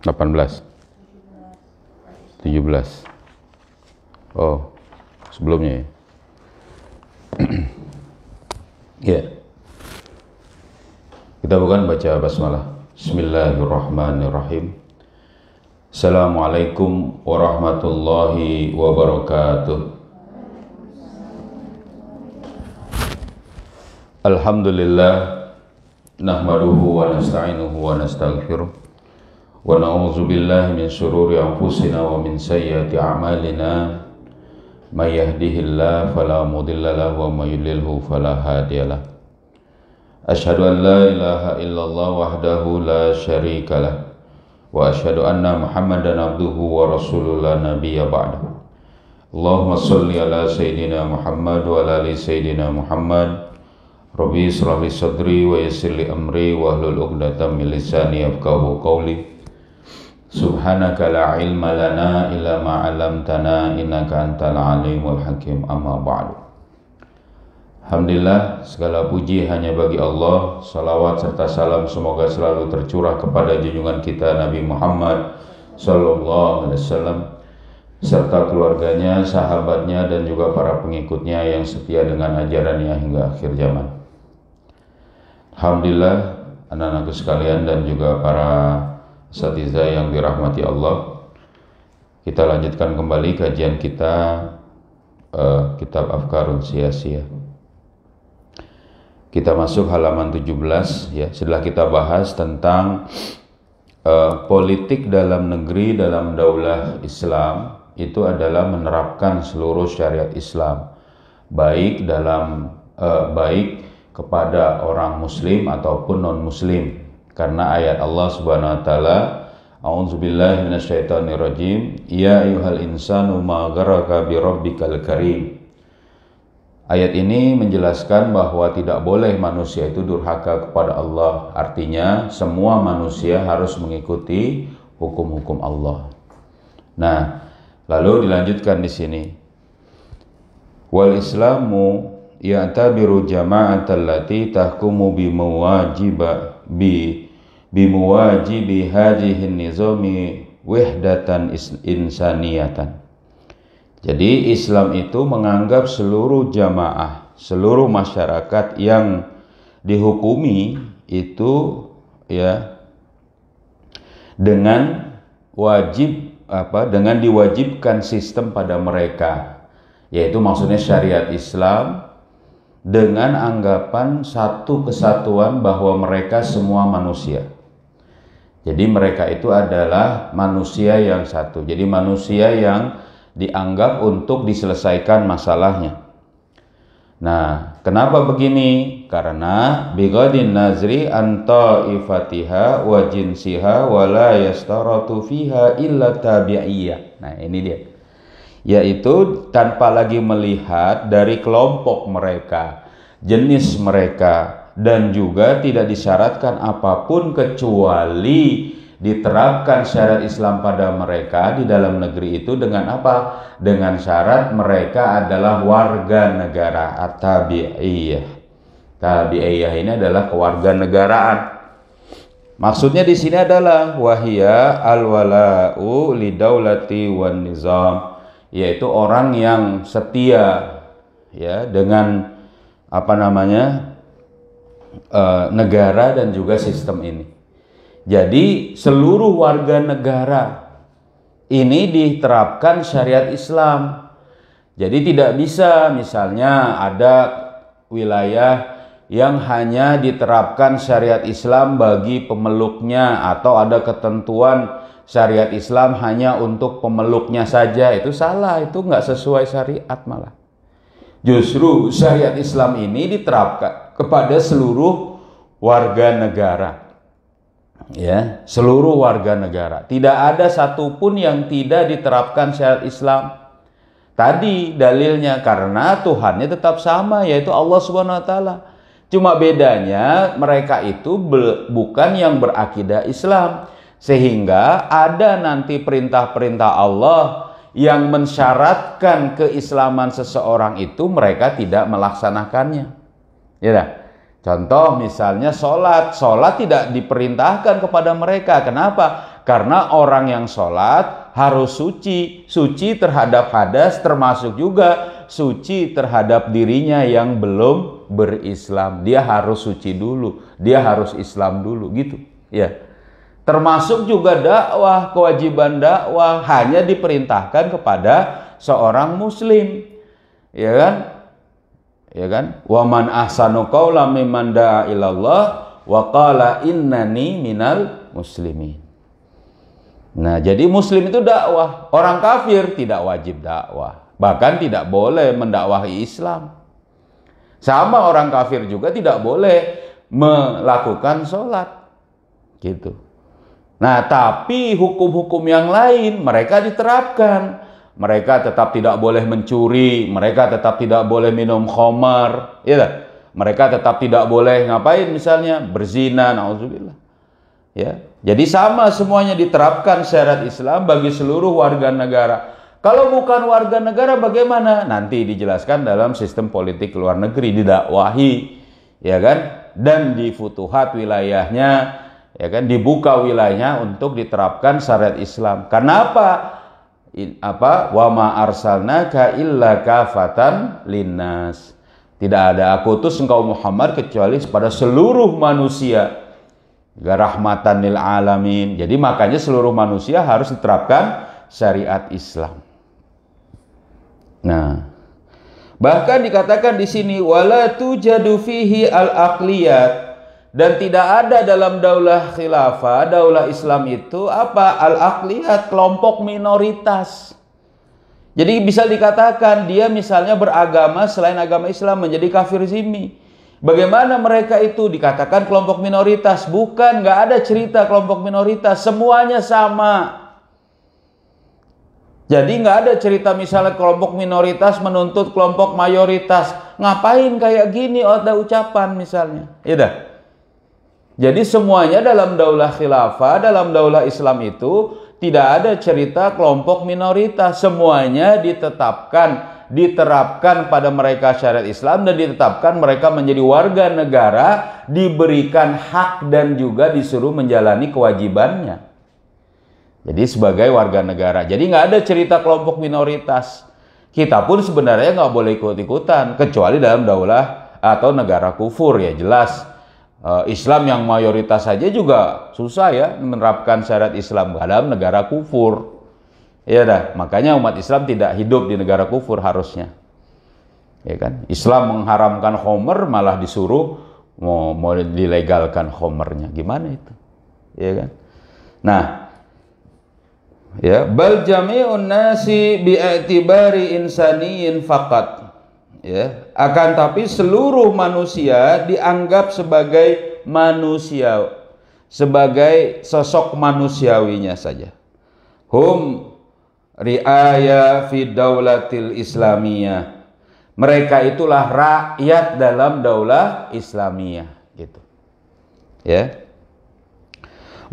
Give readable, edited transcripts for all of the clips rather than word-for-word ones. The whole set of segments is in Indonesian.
18, 17. Oh, sebelumnya ya. Ya. Kita bukan baca basmalah. Bismillahirrahmanirrahim. Assalamualaikum warahmatullahi wabarakatuh. Alhamdulillah, nahmaduhu wa nasta'inuhu wa nastaghfiruh, wa na'udzu billahi min syururi anfusina wa min sayyiati a'malina. May yahdihillahu fala mudilla lahu wa may yudlilhu fala hadiyalah. Asyhadu an la ilaha illallah wahdahu la syarika lah, wa asyhadu anna Muhammadan abduhu wa rasuluhu la nabiyya ba'dahu. Allahumma shalli ala sayyidina Muhammad wa ala ali sayyidina Muhammad. Rabbi israh li sadri wa yassir li amri wa hlul 'uqdatam min lisani yafqahu qawli. Subhanaka la ilma lana illa ma 'allamtana innaka antal alimul hakim. Amma ba'du. Alhamdulillah, segala puji hanya bagi Allah. Salawat serta salam semoga selalu tercurah kepada junjungan kita Nabi Muhammad sallallahu alaihi wasallam serta keluarganya, sahabatnya dan juga para pengikutnya yang setia dengan ajarannya hingga akhir zaman. Alhamdulillah, anak-anakku sekalian dan juga para asatizah yang dirahmati Allah, kita lanjutkan kembali kajian kita kitab Afkarun Sia-Sia. Kita masuk halaman 17 ya. Setelah kita bahas tentang politik dalam negeri dalam daulah Islam, itu adalah menerapkan seluruh syariat Islam, baik kepada orang muslim ataupun non muslim, karena ayat Allah Subhanahu wa taala, a'udzubillahi minasyaitonirrajim, ya ayyuhal insanu ma gharraka bi rabbikal karim. Ayat ini menjelaskan bahwa tidak boleh manusia itu durhaka kepada Allah. Artinya semua manusia harus mengikuti hukum-hukum Allah. Nah, lalu dilanjutkan di sini. Wal Islamu ya'tabiru jama'atal lati tahkumu bimuwajibi hadhihi nizami wahdatan insaniyatan. Jadi Islam itu menganggap seluruh jamaah, seluruh masyarakat yang dihukumi itu ya dengan diwajibkan sistem pada mereka, yaitu maksudnya syariat Islam, dengan anggapan satu kesatuan bahwa mereka semua manusia. Jadi mereka itu adalah manusia yang satu. Jadi manusia yang dianggap untuk diselesaikan masalahnya. Nah, kenapa begini? Karena bighadin nazri an ta'ifatiha wa jinsiha wa la yastaratu fiha illa tabi'iyah. Nah, ini dia. Yaitu tanpa lagi melihat dari kelompok mereka, jenis mereka, dan juga tidak disyaratkan apapun kecuali diterapkan syariat Islam pada mereka di dalam negeri itu dengan apa? Dengan syarat mereka adalah warga negara at-tabi'iyah. Tabi'iyah ini adalah kewarganegaraan. Maksudnya di sini adalah wahia al-wala'u lidaulati wan nizam, yaitu orang yang setia ya dengan negara dan juga sistem ini. Jadi seluruh warga negara ini diterapkan syariat Islam. Jadi tidak bisa misalnya ada wilayah yang hanya diterapkan syariat Islam bagi pemeluknya, atau ada ketentuan syariat Islam hanya untuk pemeluknya saja. Itu salah, itu nggak sesuai syariat malah. Justru syariat Islam ini diterapkan kepada seluruh warga negara. Ya, seluruh warga negara. Tidak ada satupun yang tidak diterapkan syariat Islam. Tadi dalilnya karena Tuhannya tetap sama, yaitu Allah Subhanahu wa taala. Cuma bedanya mereka itu bukan yang berakidah Islam, sehingga ada nanti perintah-perintah Allah yang mensyaratkan keislaman seseorang itu mereka tidak melaksanakannya. Ya. Contoh misalnya sholat tidak diperintahkan kepada mereka. Kenapa? Karena orang yang sholat harus suci. Suci terhadap hadas, termasuk juga suci terhadap dirinya yang belum berislam. Dia harus suci dulu, dia harus Islam dulu, gitu ya. Termasuk juga dakwah, kewajiban dakwah hanya diperintahkan kepada seorang muslim, ya kan? Ya kan? Wa man ahsanu qawlan mimman da'a ilallah wa qala innani minal muslimin. Nah, jadi muslim itu dakwah. Orang kafir tidak wajib dakwah, bahkan tidak boleh mendakwahi Islam. Sama orang kafir juga tidak boleh melakukan sholat, gitu. Nah, tapi hukum-hukum yang lain mereka diterapkan. Mereka tetap tidak boleh mencuri, mereka tetap tidak boleh minum khamar, ya. Mereka tetap tidak boleh ngapain, misalnya berzina, naudzubillah. Ya, jadi sama semuanya diterapkan syariat Islam bagi seluruh warga negara. Kalau bukan warga negara bagaimana? Nanti dijelaskan dalam sistem politik luar negeri, didakwahi, ya kan? Dan di futuhat wilayahnya, ya kan, dibuka wilayahnya untuk diterapkan syariat Islam. Karena apa? Wa ma arsalnaka illa kafatan linnas. Tidak ada aku utus engkau Muhammad kecuali kepada seluruh manusia. Rahmatan lil alamin. Jadi makanya seluruh manusia harus diterapkan syariat Islam. Nah, bahkan dikatakan di sini wala tujadu fihi al-aqliyat. Dan tidak ada dalam daulah khilafah, daulah Islam itu apa? Al-aqliyat, kelompok minoritas. Jadi bisa dikatakan dia misalnya beragama selain agama Islam menjadi kafir zimmi. Bagaimana mereka itu dikatakan kelompok minoritas? Bukan, nggak ada cerita kelompok minoritas, semuanya sama. Jadi nggak ada cerita misalnya kelompok minoritas menuntut kelompok mayoritas. Ngapain kayak gini? Ada ucapan misalnya. Ya dah. Jadi semuanya dalam daulah khilafah, dalam daulah Islam itu tidak ada cerita kelompok minoritas. Semuanya diterapkan pada mereka syariat Islam dan ditetapkan mereka menjadi warga negara, diberikan hak dan juga disuruh menjalani kewajibannya. Jadi sebagai warga negara. Jadi nggak ada cerita kelompok minoritas. Kita pun sebenarnya nggak boleh ikut-ikutan kecuali dalam daulah atau negara kufur, ya jelas. Islam yang mayoritas saja juga susah ya menerapkan syariat Islam dalam negara kufur. Ya dah, makanya umat Islam tidak hidup di negara kufur harusnya. Ya kan? Islam mengharamkan khamr malah disuruh mau dilegalkan khamrnya. Gimana itu? Ya kan? Nah, ya, bal jami'un nasi bi'atibari insaniyin faqat. Ya, akan tapi seluruh manusia dianggap sebagai manusia, sebagai sosok manusiawinya saja. Hum ri'aya fi daulatil islamiyah. Mereka itulah rakyat dalam daulah Islamiyah, gitu. Ya.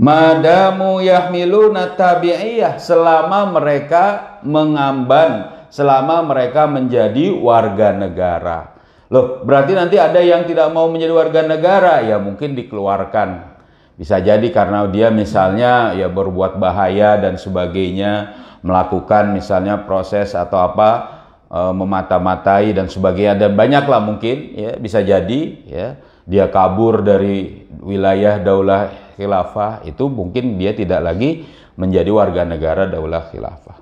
Madamu yahmiluna tabi'iyah, selama mereka mengamban, selama mereka menjadi warga negara. Loh, berarti nanti ada yang tidak mau menjadi warga negara, ya mungkin dikeluarkan. Bisa jadi karena dia misalnya ya berbuat bahaya dan sebagainya, melakukan misalnya proses atau apa, memata-matai dan sebagainya, dan banyaklah mungkin ya, bisa jadi ya dia kabur dari wilayah daulah khilafah, itu mungkin dia tidak lagi menjadi warga negara daulah khilafah.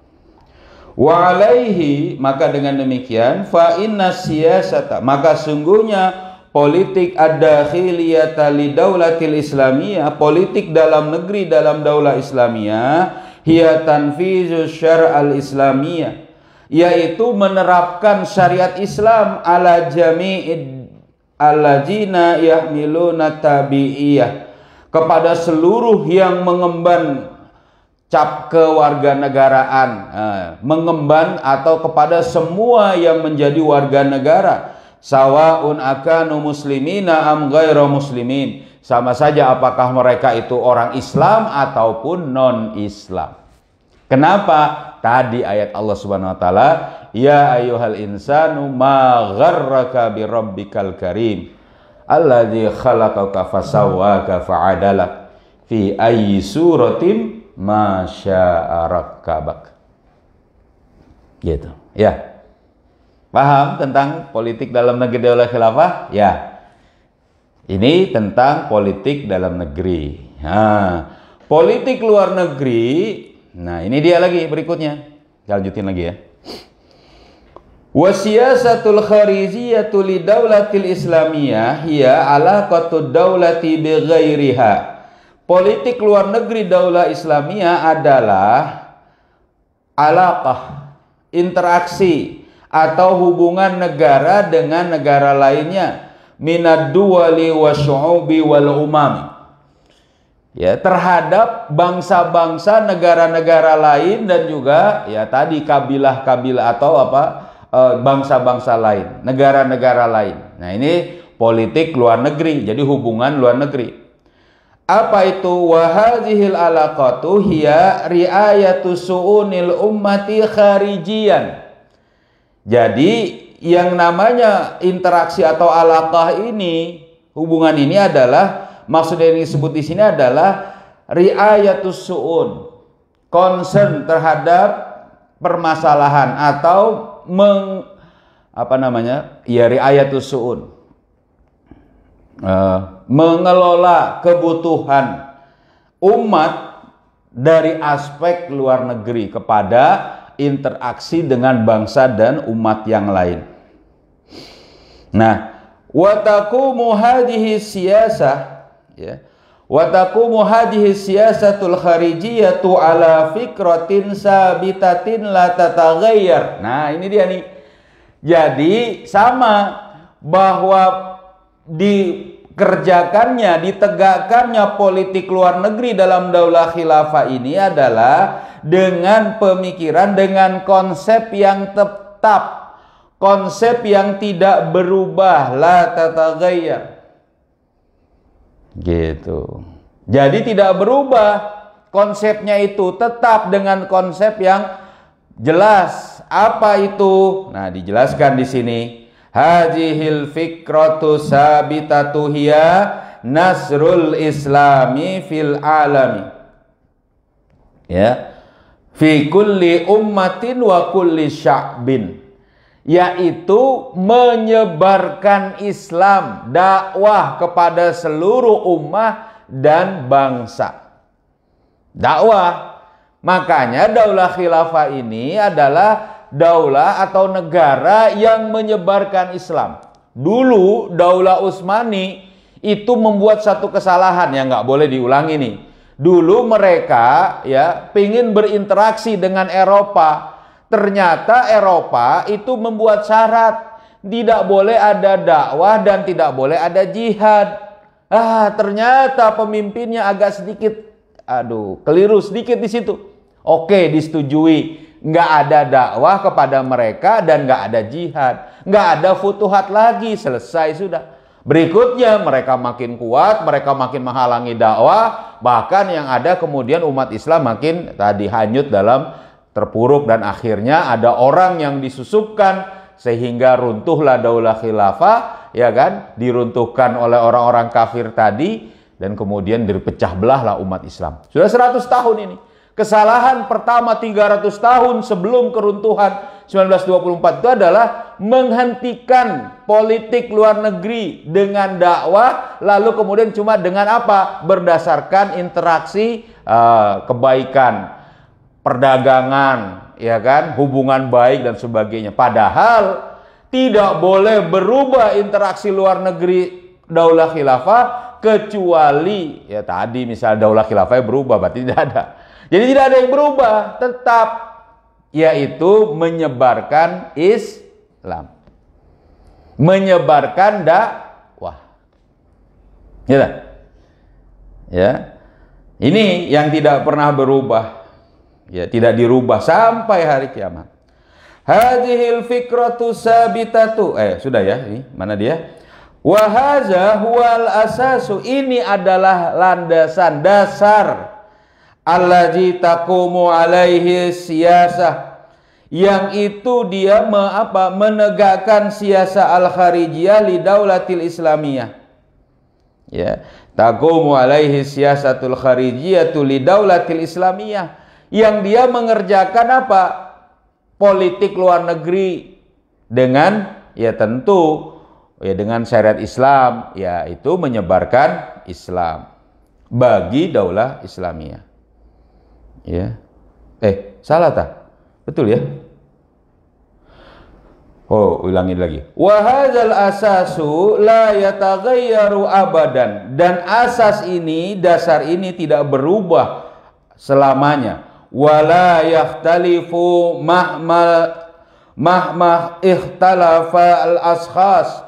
Wa alaihi, maka dengan demikian fa inna siyasata, maka sungguhnya politik ad-dakhiliyata li daulatil islamiyah, politik dalam negeri dalam daulah Islamiyah, hiya tanfizu syar'al islamiyah, yaitu menerapkan syariat Islam ala jami'id alladzina yahmiluna tabi'iyah, kepada seluruh yang mengemban cap kewarganegaraan, mengemban atau kepada semua yang menjadi warga negara, sawaun akanu muslimina am ghairu muslimin, sama saja apakah mereka itu orang Islam ataupun non-Islam. Kenapa? Tadi ayat Allah Subhanahu wa taala, ya ayyuhal insanu ma gharraka bi rabbikal karim alladzi khalaqaka fasawwaka fa'adalak fi ayyi suratin ma syaa rakkabak. Gitu. Ya. Paham tentang politik dalam negeri daulah khilafah? Ya. Ini tentang politik dalam negeri. Nah, politik luar negeri. Nah, ini dia lagi berikutnya. Kita lanjutin lagi ya. Wa siyasatul kharijiyatu li daulatil islamiyah hiya alaqatud daulati bi ghairiha. Politik luar negeri daulah Islamiyah adalah alaqah, interaksi atau hubungan negara dengan negara lainnya, minad duwali wa syu'ubi wal umami, ya, terhadap bangsa-bangsa negara-negara lain dan juga ya tadi kabilah-kabilah atau apa bangsa-bangsa lain, negara-negara lain. Nah, ini politik luar negeri, jadi hubungan luar negeri. Apa itu? Wa hadhil alaqatu hiya riayatu su'unil ummati kharijiyan. Jadi yang namanya interaksi atau alaqah ini, hubungan ini adalah, maksud yang disebut di sini adalah riayatus su'un, concern terhadap permasalahan atau riayatus su'un, mengelola kebutuhan umat dari aspek luar negeri kepada interaksi dengan bangsa dan umat yang lain. Nah, wataqumu hadhihi siyasah, ya, wataqumu hadhihi siyasatul kharijiyatu ala fikratin sabitatin la tataghayyar. Nah, ini dia nih. Jadi sama bahwa dikerjakannya, ditegakkannya politik luar negeri dalam daulah khilafah ini adalah dengan pemikiran, dengan konsep yang tetap, konsep yang tidak berubah, la tataghayyar. Gitu. Jadi tidak berubah konsepnya, itu tetap dengan konsep yang jelas. Apa itu? Nah, dijelaskan di sini. Hadhil fikratu sabitatu hiya nasrul islami fil alami. Ya. Fi kulli ummatin wa kulli sya'bin. Yaitu menyebarkan Islam, dakwah kepada seluruh ummah dan bangsa. Dakwah. Makanya daulah khilafah ini adalah daulah atau negara yang menyebarkan Islam. Dulu daulah Utsmani itu membuat satu kesalahan yang nggak boleh diulangi nih. Dulu mereka ya pingin berinteraksi dengan Eropa. Ternyata Eropa itu membuat syarat tidak boleh ada dakwah dan tidak boleh ada jihad. Ternyata pemimpinnya agak sedikit keliru sedikit di situ. Oke, disetujui. Nggak ada dakwah kepada mereka dan nggak ada jihad, nggak ada futuhat lagi, selesai sudah. Berikutnya mereka makin kuat, mereka makin menghalangi dakwah, bahkan yang ada kemudian umat Islam makin hanyut dalam terpuruk dan akhirnya ada orang yang disusupkan sehingga runtuhlah daulah khilafah, ya kan, diruntuhkan oleh orang-orang kafir tadi dan kemudian dipecah belahlah umat Islam. Sudah 100 tahun ini. Kesalahan pertama 300 tahun sebelum keruntuhan 1924 itu adalah menghentikan politik luar negeri dengan dakwah, lalu kemudian cuma dengan apa? Berdasarkan interaksi kebaikan, perdagangan, ya kan, hubungan baik dan sebagainya. Padahal tidak boleh berubah interaksi luar negeri daulah khilafah kecuali ya tadi misal daulah khilafah berubah, berarti tidak ada. Jadi tidak ada yang berubah, tetap, yaitu menyebarkan Islam, menyebarkan dakwah. Ya, ini yang tidak pernah berubah, ya tidak dirubah sampai hari kiamat. Hadhil fikratu sabitatu. Sudah ya, ini mana dia? Wa hadza huwal asasu. Ini adalah landasan dasar. Allazi taqumu alaihi siyasah, yang itu dia menegakkan siasah al-kharijiyah li daulatil islamiyah, Ya, taqumu alaihi siyasatul kharijiyatu lidaulatil islamiyah, yang dia mengerjakan apa? Politik luar negeri dengan ya tentu ya dengan syariat Islam, yaitu menyebarkan Islam bagi daulah Islamiyah. Ya. Salah tak? Betul ya? Oh, ulangin lagi. Wa hadzal asasu la yataghayyaru abadan, dan asas ini, dasar ini tidak berubah selamanya. Wala yakhtalifu mahma ikhtalafa al-ashkhas,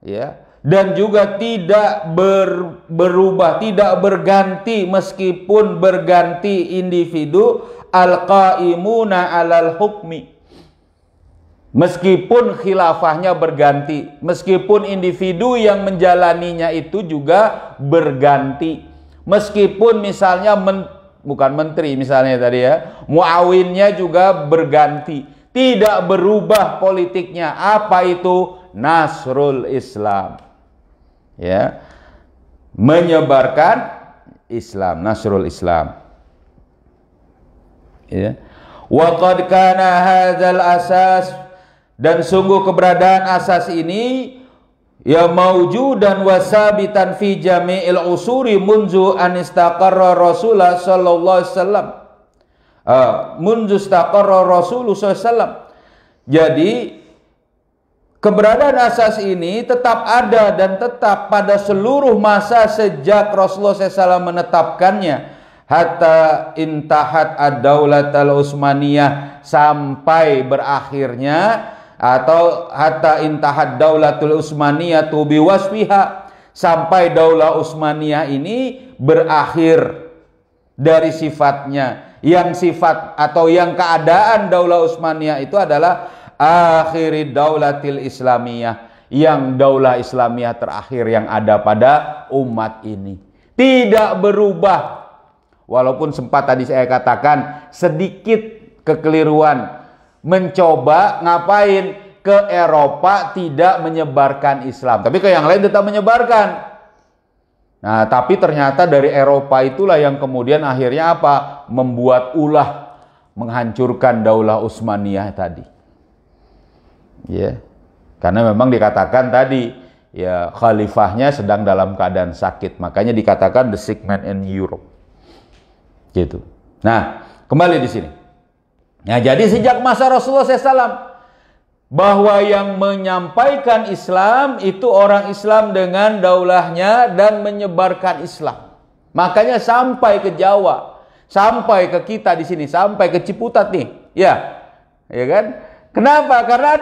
ya, dan juga tidak berubah, tidak berganti meskipun berganti individu al-qaimuna 'alal hukmi. Meskipun khilafahnya berganti, meskipun individu yang menjalaninya itu juga berganti, meskipun misalnya bukan menteri misalnya tadi ya, muawinnya juga berganti, tidak berubah politiknya. Apa itu? Nasrul Islam, ya, menyebarkan Islam, Nasrul Islam, ya. Wa qad kana hadzal asas, dan sungguh keberadaan asas ini ya maujudan wasabitan fi jami'il usuri munzu an istaqarra Rasulullah sallallahu alaihi wasallam, munzu istaqarra Rasulullah sallallahu alaihi wasallam. Jadi keberadaan asas ini tetap ada dan tetap pada seluruh masa sejak Rasulullah SAW menetapkannya, hatta intahat ad-daulatul Utsmaniyah, sampai berakhirnya, atau hatta intahat daulatul Utsmaniyah bi wasfiha, sampai daulah Utsmaniyah ini berakhir dari sifatnya, yang sifat atau yang keadaan daulah Utsmaniyah itu adalah akhiri daulatil Islamiyah, yang daulah Islamiyah terakhir yang ada pada umat ini, tidak berubah. Walaupun sempat tadi saya katakan sedikit kekeliruan, mencoba ngapain ke Eropa tidak menyebarkan Islam, tapi ke yang lain tetap menyebarkan. Nah, tapi ternyata dari Eropa itulah yang kemudian akhirnya apa? Membuat ulah, menghancurkan daulah Utsmaniyah tadi. Ya. Karena memang dikatakan tadi ya khalifahnya sedang dalam keadaan sakit, makanya dikatakan the sick man in Europe. Gitu. Nah, kembali di sini. Nah, jadi sejak masa Rasulullah SAW, bahwa yang menyampaikan Islam itu orang Islam dengan daulahnya dan menyebarkan Islam. Makanya sampai ke Jawa, sampai ke kita di sini, sampai ke Ciputat nih, ya kan? Kenapa? Karena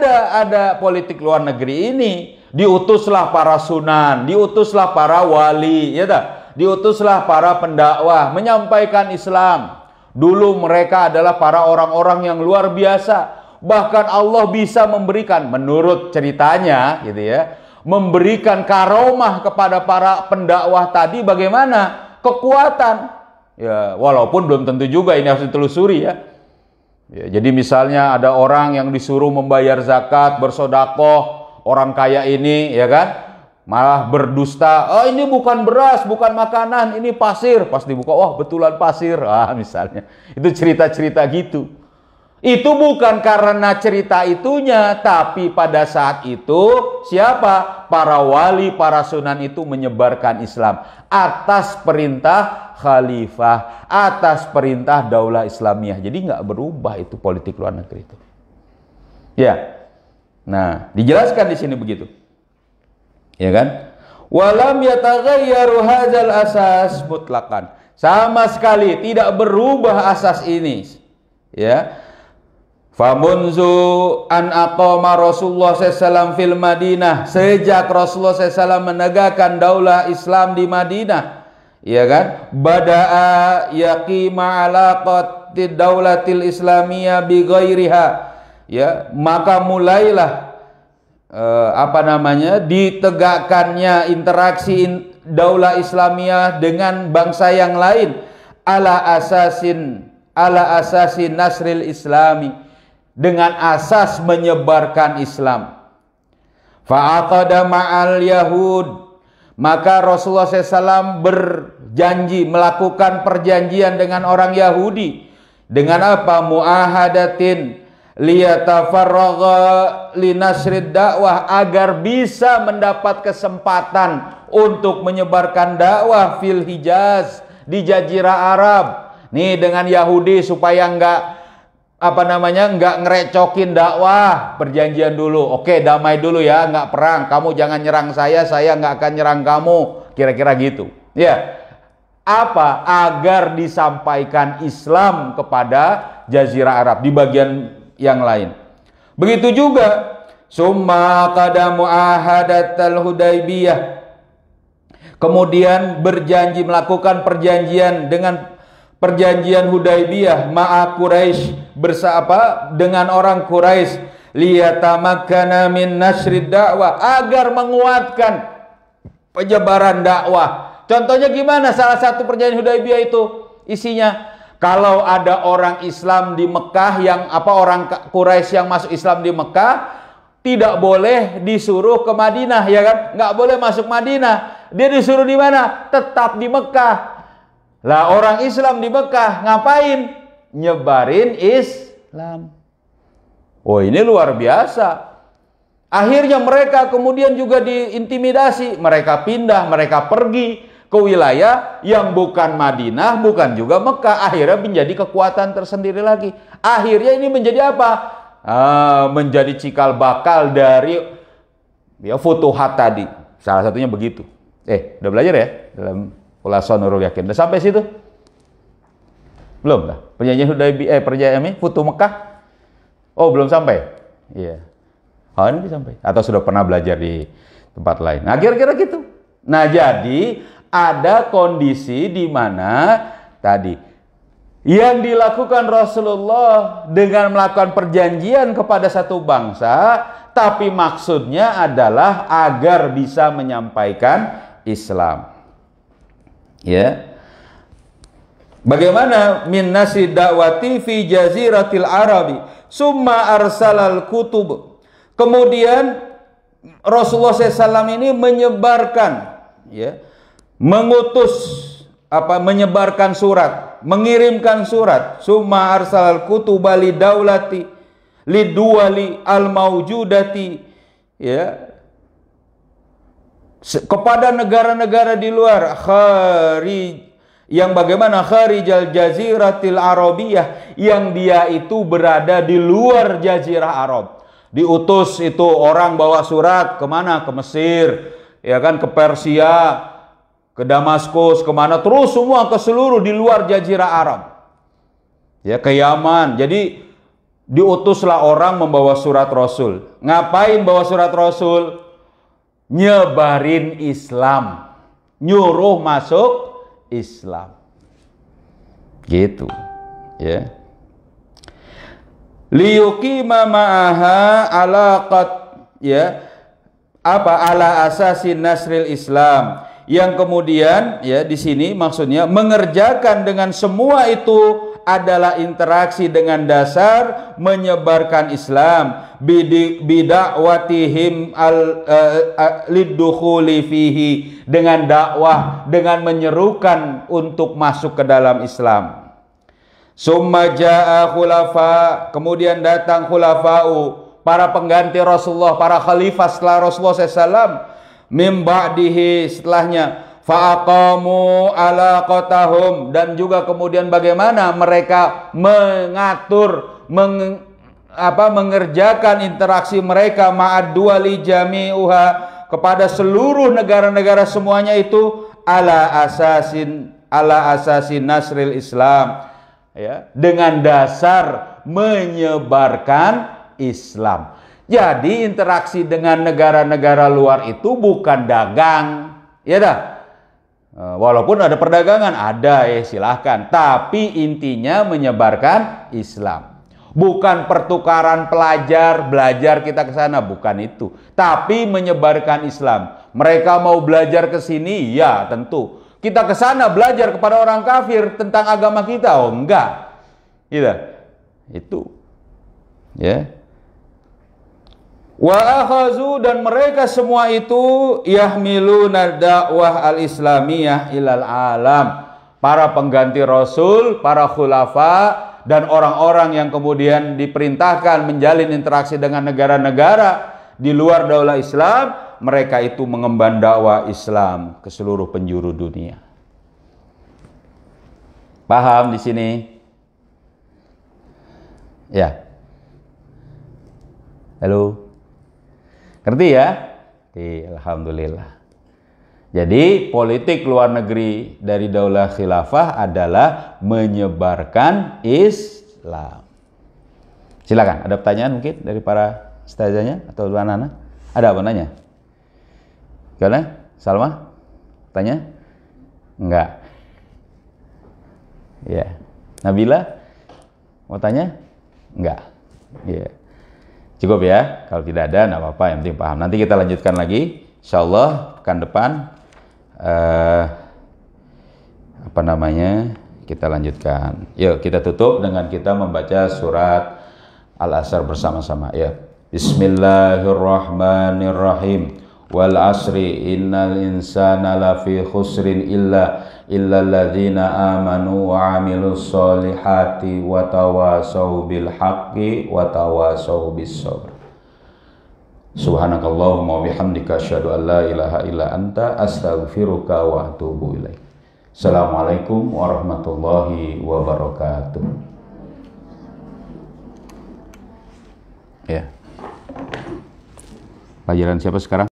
ada politik luar negeri ini. Diutuslah para sunan, diutuslah para wali, ya tak? Diutuslah para pendakwah menyampaikan Islam. Dulu mereka adalah para orang-orang yang luar biasa. Bahkan Allah bisa memberikan, menurut ceritanya gitu ya, memberikan karomah kepada para pendakwah tadi. Bagaimana? Kekuatan. Ya, walaupun belum tentu juga, ini harus ditelusuri ya. Jadi misalnya ada orang yang disuruh membayar zakat, bersodakoh, orang kaya ini ya kan, malah berdusta, oh ini bukan beras, bukan makanan, ini pasir. Pas dibuka, wah betulan pasir, misalnya. Itu cerita-cerita gitu. Itu bukan karena cerita itunya, tapi pada saat itu siapa? Para wali, para sunan itu menyebarkan Islam atas perintah khalifah, atas perintah daulah Islamiyah. Jadi nggak berubah itu politik luar negeri itu. Ya. Nah, dijelaskan di sini begitu. Ya kan? Walam yataghayyaru hadzal asas mutlaqan. Sama sekali tidak berubah asas ini. Ya. Famunzu an aqama Rasulullah SAW fil Madinah, sejak Rasulullah SAW menegakkan daulah Islam di Madinah, ya kan? Bada'a yaqima alaqatid daulatil Islamiyah bi ghairiha, ya, maka mulailah ditegakkannya interaksi daulah Islamiyah dengan bangsa yang lain ala asasin nasril islami, dengan asas menyebarkan Islam. Fa'aqada ma'al yahud, Maka Rasulullah SAW berjanji melakukan perjanjian dengan orang Yahudi. Dengan apa? Mu'ahadatin liyatafarraga linasrid dakwah, agar bisa mendapat kesempatan untuk menyebarkan dakwah fil Hijaz, di Jazirah Arab. Nih dengan Yahudi supaya enggak enggak ngerecokin dakwah, perjanjian dulu. Oke, damai dulu ya, enggak perang. Kamu jangan nyerang saya enggak akan nyerang kamu. Kira-kira gitu. Ya. Apa? Agar disampaikan Islam kepada Jazirah Arab di bagian yang lain. Begitu juga summa qadamu ahadatal Hudaybiyah. Kemudian berjanji melakukan perjanjian dengan perjanjian Hudaybiyah ma'a Quraisy, dengan orang Quraisy, liyatamakkana min nasrid dakwah, agar menguatkan penyebaran dakwah. Contohnya gimana? Salah satu perjanjian Hudaybiyah itu isinya, kalau ada orang Islam di Mekah orang Quraisy yang masuk Islam di Mekah, tidak boleh disuruh ke Madinah, ya kan? Nggak boleh masuk Madinah. Dia disuruh di mana? Tetap di Mekah. Lah orang Islam di Mekah ngapain? Nyebarin Islam. Oh, ini luar biasa. Akhirnya mereka kemudian juga diintimidasi. Mereka pindah, mereka pergi ke wilayah yang bukan Madinah, bukan juga Mekah. Akhirnya menjadi kekuatan tersendiri lagi. Akhirnya ini menjadi apa? Menjadi cikal bakal dari Futuhat tadi. Salah satunya begitu. Udah belajar ya dalam Khulasatul Nurul Yakin? Udah sampai situ? Belum lah. Perjanjian Hudaybiyah, perjanjian Futuh Mekah. Oh, belum sampai. Iya. Oh, ini sampai. Atau sudah pernah belajar di tempat lain. Nah, kira-kira gitu. Nah, jadi ada kondisi di mana tadi yang dilakukan Rasulullah dengan melakukan perjanjian kepada satu bangsa, tapi maksudnya adalah agar bisa menyampaikan Islam. Ya. Bagaimana min nasi da'wati fi jaziratil arabi summa arsalal kutub. Kemudian Rasulullah SAW ini menyebarkan, menyebarkan surat, mengirimkan surat. Summa arsalal kutuba li daulati li duwali al maujudati, kepada negara-negara di luar yang bagaimana kharijal jaziratil arabiyah, yang dia itu berada di luar jazirah Arab. Diutus itu orang bawa surat kemana? Ke Mesir, ya kan, ke Persia, ke Damaskus, kemana, terus semua ke seluruh di luar jazirah Arab, ya, ke Yaman. Jadi diutuslah orang membawa surat Rasul. Ngapain bawa surat Rasul? Nyebarin Islam, nyuruh masuk Islam, gitu, ya. Liyuqima ma'aha alaqat, ala asasin nasril Islam, yang kemudian di sini maksudnya mengerjakan dengan semua itu adalah interaksi dengan dasar menyebarkan Islam, bidakwatihim liddukhuli fihi, dengan dakwah, dengan menyerukan untuk masuk ke dalam Islam. Summa jaa khulafa, kemudian datang khulafa'u, para pengganti Rasulullah, para khalifah setelah Rasulullah SAW, mim ba'dihi, setelahnya, fa'aqamu ala qatahum, dan juga kemudian bagaimana mereka mengatur, mengerjakan interaksi mereka ma'ad duwali jami'uha, kepada seluruh negara-negara semuanya itu ala asasin nasril Islam, dengan dasar menyebarkan Islam. Jadi interaksi dengan negara-negara luar itu bukan dagang, walaupun ada perdagangan, ada, silahkan, tapi intinya menyebarkan Islam. Bukan pertukaran belajar kita ke sana, bukan itu, tapi menyebarkan Islam. Mereka mau belajar ke sini, ya tentu. Kita ke sana belajar kepada orang kafir tentang agama kita, oh enggak. Itu. Ya. Wa akhazu, dan mereka semua itu yahmiluna dakwah al-islamiyah ilal alam. Para pengganti Rasul, para khulafa, dan orang-orang yang kemudian diperintahkan menjalin interaksi dengan negara-negara di luar daulah Islam, mereka itu mengemban dakwah Islam ke seluruh penjuru dunia. Paham di sini? Ya. Halo. Ngerti ya? Alhamdulillah. Jadi politik luar negeri dari daulah khilafah adalah menyebarkan Islam. Silakan, ada pertanyaan mungkin dari para ustazahnya atau anak-anak? Ada apa nanya? Gimana? Salma? Tanya? Enggak. Ya. Nabila? Mau tanya? Enggak. Ya. Cukup ya, kalau tidak ada, nggak apa-apa, yang penting paham. Nanti kita lanjutkan lagi, insyaallah pekan depan. Kita lanjutkan. Yuk, kita tutup dengan kita membaca surat Al-Asr bersama-sama. Ya. Bismillahirrahmanirrahim. Wal asri innal insana lafi khusrin illa alladzina amanu wa amilus solihati wa tawasau bil haqqi wa tawasau bis sabr. Subhanakallahumma wa bihamdika asyhadu an la ilaha illa anta astaghfiruka wa atubu ilaik. Assalamualaikum warahmatullahi wabarakatuh. Ya. Pelajaran siapa sekarang?